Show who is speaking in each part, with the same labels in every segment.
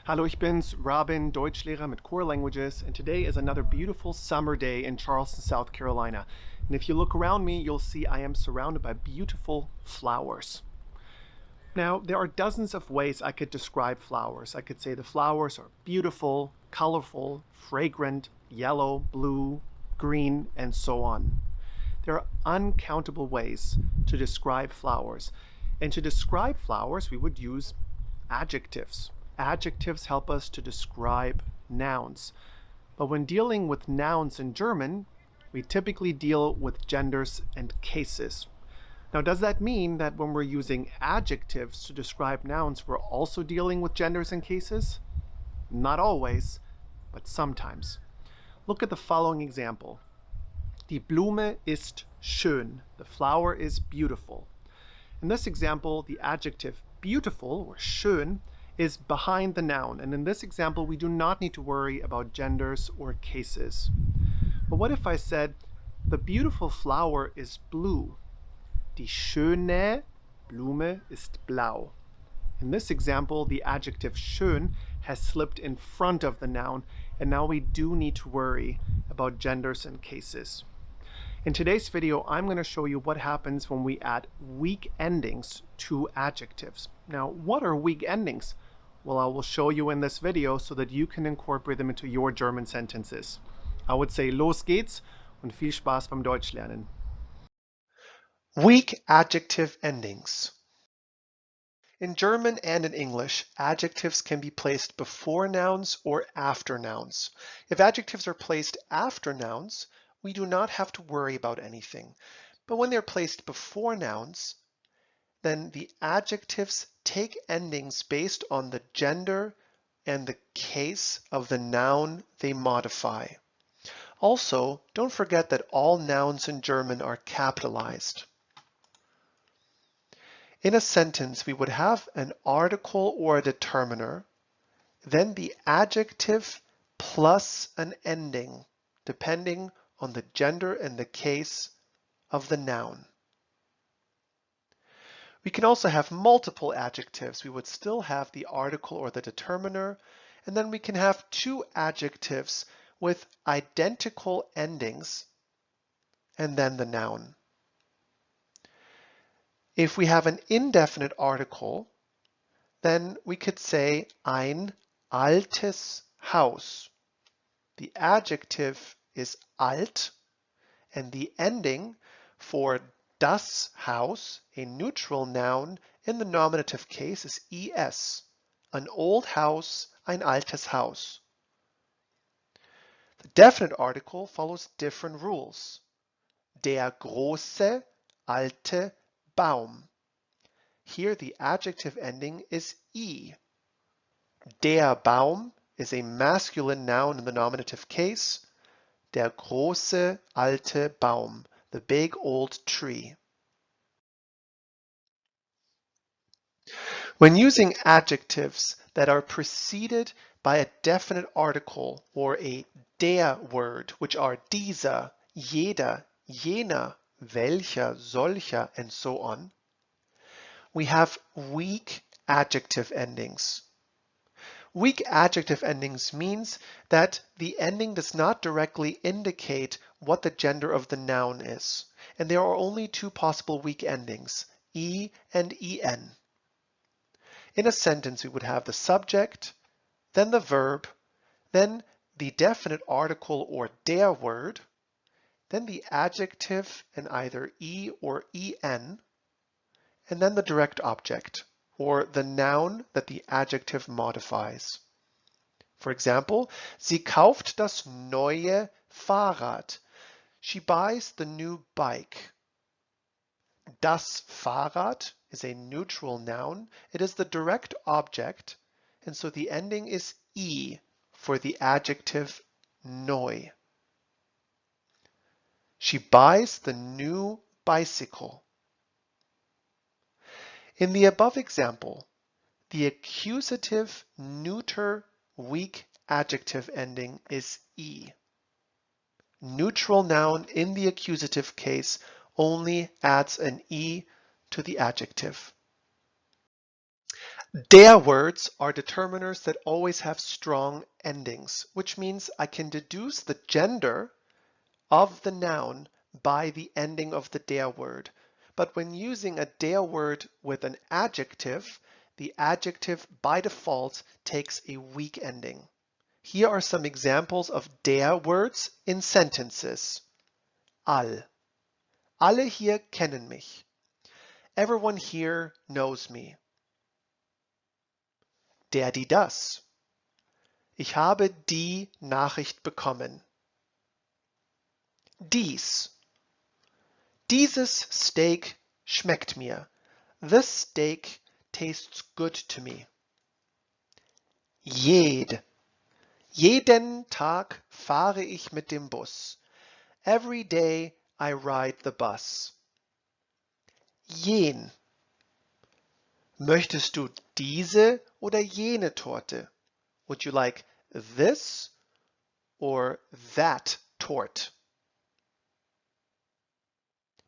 Speaker 1: Hallo, ich bin's, Robin, Deutschlehrer mit Core Languages, and today is another beautiful summer day in Charleston, South Carolina. And if you look around me, you'll see I am surrounded by beautiful flowers. Now, there are dozens of ways I could describe flowers. I could say the flowers are beautiful, colorful, fragrant, yellow, blue, green, and so on. There are uncountable ways to describe flowers. And to describe flowers, we would use adjectives. Adjectives help us to describe nouns. But when dealing with nouns in German, we typically deal with genders and cases. Now, does that mean that when we're using adjectives to describe nouns, we're also dealing with genders and cases? Not always, but sometimes. Look at the following example. Die Blume ist schön. The flower is beautiful. In this example, the adjective beautiful, or schön, is behind the noun. And in this example, we do not need to worry about genders or cases. But what if I said, the beautiful flower is blue? Die schöne Blume ist blau. In this example, the adjective schön has slipped in front of the noun, and now we do need to worry about genders and cases. In today's video, I'm going to show you what happens when we add weak endings to adjectives. Now, what are weak endings? Well, I will show you in this video so that you can incorporate them into your German sentences. I would say, los geht's und viel Spaß beim Deutschlernen.
Speaker 2: Weak adjective endings. In German and in English, adjectives can be placed before nouns or after nouns. If adjectives are placed after nouns, we do not have to worry about anything. But when they're placed before nouns, then the adjectives take endings based on the gender and the case of the noun they modify. Also, don't forget that all nouns in German are capitalized. In a sentence, we would have an article or a determiner, then the adjective plus an ending, depending on the gender and the case of the noun. We can also have multiple adjectives. We would still have the article or the determiner, and then we can have two adjectives with identical endings, and then the noun. If we have an indefinite article, then we could say ein altes Haus. The adjective is alt, and the ending for das Haus, a neutral noun in the nominative case, is es. An old house, ein altes Haus. The definite article follows different rules. Der große alte Baum. Here the adjective ending is e. Der Baum is a masculine noun in the nominative case. Der große alte Baum, the big old tree. When using adjectives that are preceded by a definite article or a der word, which are dieser, jeder, jener, welcher, solcher, and so on, we have weak adjective endings. Weak adjective endings means that the ending does not directly indicate what the gender of the noun is. And there are only two possible weak endings, e and en. In a sentence, we would have the subject, then the verb, then the definite article or der word, then the adjective in either e or en, and then the direct object, or the noun that the adjective modifies. For example, sie kauft das neue Fahrrad. She buys the new bike. Das Fahrrad is a neutral noun. It is the direct object, and so the ending is e for the adjective neu. She buys the new bicycle. In the above example, the accusative neuter weak adjective ending is e. Neutral noun in the accusative case only adds an e to the adjective. Der words are determiners that always have strong endings, which means I can deduce the gender of the noun by the ending of the der word. But when using a der word with an adjective, the adjective by default takes a weak ending. Here are some examples of der words in sentences. All. Alle hier kennen mich. Everyone here knows me. Der, die, das. Ich habe die Nachricht bekommen. Dies. Dieses Steak schmeckt mir. This steak tastes good to me. Jed. Jeden Tag fahre ich mit dem Bus. Every day I ride the bus. Jen. Möchtest du diese oder jene Torte? Would you like this or that tort?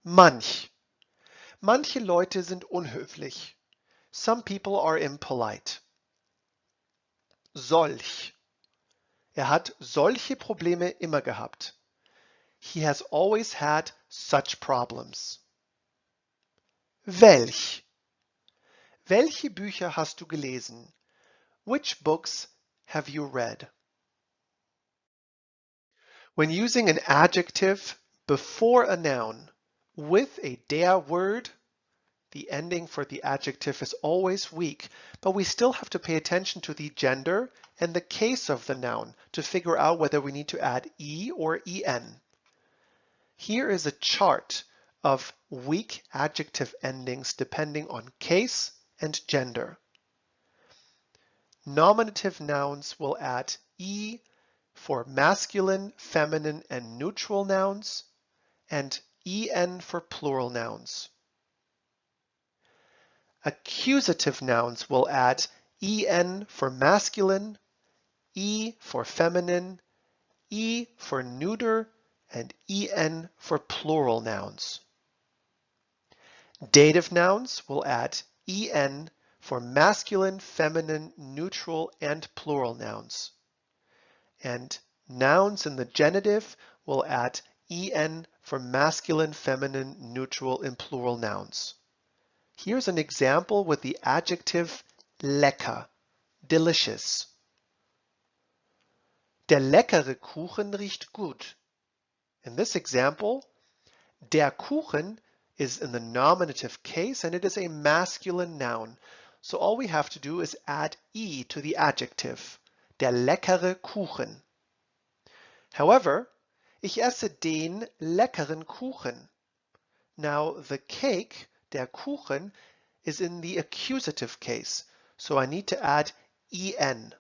Speaker 2: Manch. Manche Leute sind unhöflich. Some people are impolite. Solch. Hat solche Probleme immer gehabt. He has always had such problems. Welch. Welche Bücher hast du gelesen? Which books have you read? When using an adjective before a noun with a der word, the ending for the adjective is always weak, but we still have to pay attention to the gender and the case of the noun to figure out whether we need to add e or en. Here is a chart of weak adjective endings depending on case and gender. Nominative nouns will add e for masculine, feminine, and neutral nouns, and en for plural nouns. Accusative nouns will add en for masculine, e for feminine, e for neuter, and en for plural nouns. Dative nouns will add en for masculine, feminine, neutral, and plural nouns. And nouns in the genitive will add en for masculine, feminine, neutral, and plural nouns. Here's an example with the adjective lecker, delicious. Der leckere Kuchen riecht gut. In this example, der Kuchen is in the nominative case and it is a masculine noun. So all we have to do is add e to the adjective. Der leckere Kuchen. However, ich esse den leckeren Kuchen. Now the cake, der Kuchen, is in the accusative case. So I need to add en,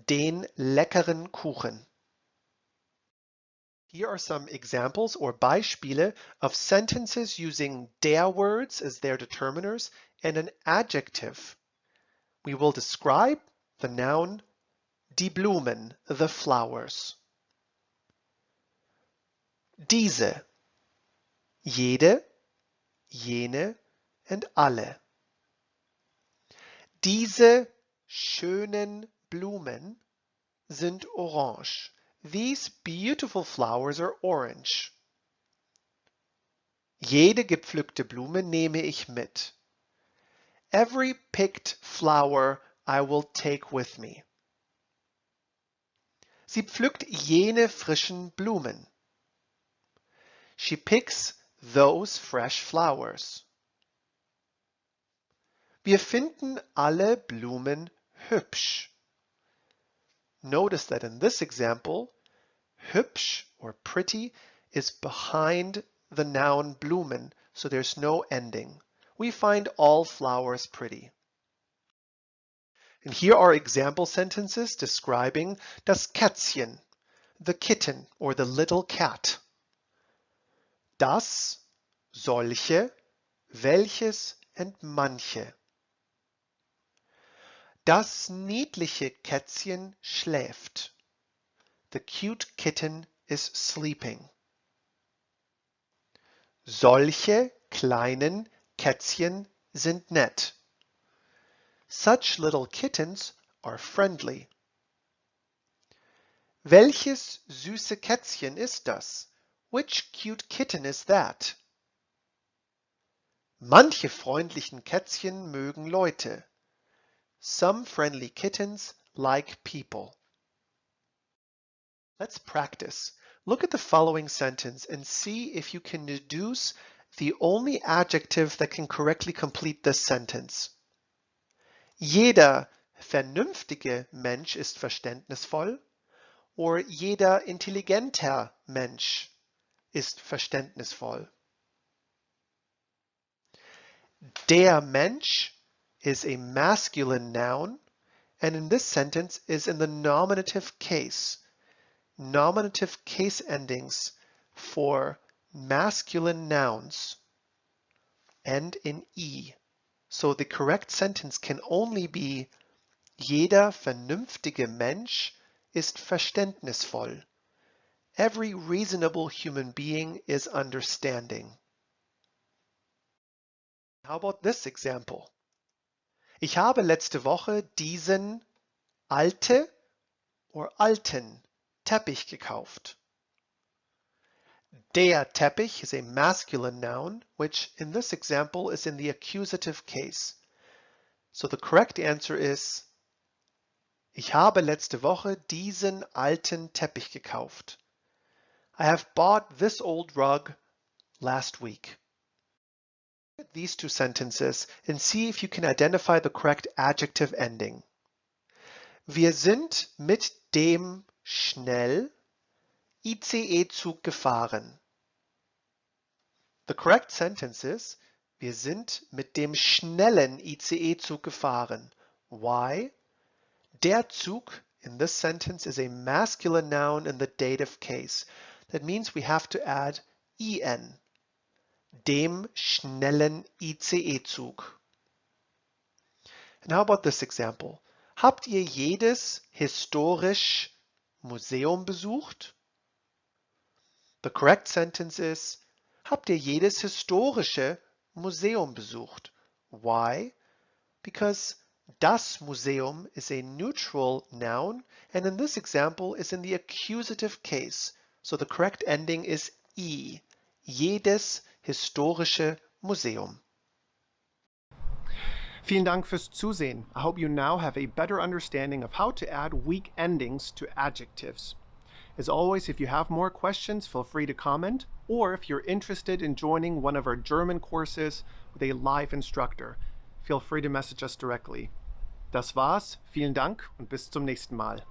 Speaker 2: den leckeren Kuchen. Here are some examples or Beispiele of sentences using der words as their determiners and an adjective. We will describe the noun die Blumen, the flowers. Diese, jede, jene, and alle. Diese schönen Blumen sind orange. These beautiful flowers are orange. Jede gepflückte Blume nehme ich mit. Every picked flower I will take with me. Sie pflückt jene frischen Blumen. She picks those fresh flowers. Wir finden alle Blumen hübsch. Notice that in this example, hübsch or pretty is behind the noun Blumen, so there's no ending. We find all flowers pretty. And here are example sentences describing das Kätzchen, the kitten or the little cat. Das, solche, welches, and manche. Das niedliche Kätzchen schläft. The cute kitten is sleeping. Solche kleinen Kätzchen sind nett. Such little kittens are friendly. Welches süße Kätzchen ist das? Which cute kitten is that? Manche freundlichen Kätzchen mögen Leute. Some friendly kittens like people. Let's practice. Look at the following sentence and see if you can deduce the only adjective that can correctly complete this sentence. Jeder vernünftige Mensch ist verständnisvoll, or jeder intelligenter Mensch ist verständnisvoll. Der Mensch is a masculine noun, and in this sentence is in the nominative case. Nominative case endings for masculine nouns end in E. So the correct sentence can only be Jeder vernünftige Mensch ist verständnisvoll. Every reasonable human being is understanding. How about this example? Ich habe letzte Woche diesen alte or alten Teppich gekauft. Der Teppich is a masculine noun, which in this example is in the accusative case. So the correct answer is Ich habe letzte Woche diesen alten Teppich gekauft. I have bought this old rug last week. Look at these two sentences and see if you can identify the correct adjective ending. Wir sind mit dem schnell ICE-Zug gefahren. The correct sentence is Wir sind mit dem schnellen ICE-Zug gefahren. Why? Der Zug in this sentence is a masculine noun in the dative case. That means we have to add en. Dem schnellen ICE-Zug. And how about this example? Habt ihr jedes historisch Museum besucht? The correct sentence is Habt ihr jedes historische Museum besucht? Why? Because das Museum is a neutral noun, and in this example is in the accusative case. So the correct ending is I. Jedes historische Museum.
Speaker 1: Vielen Dank fürs Zusehen. I hope you now have a better understanding of how to add weak endings to adjectives. As always, if you have more questions, feel free to comment, or if you're interested in joining one of our German courses with a live instructor, feel free to message us directly. Das war's, vielen Dank und bis zum nächsten Mal.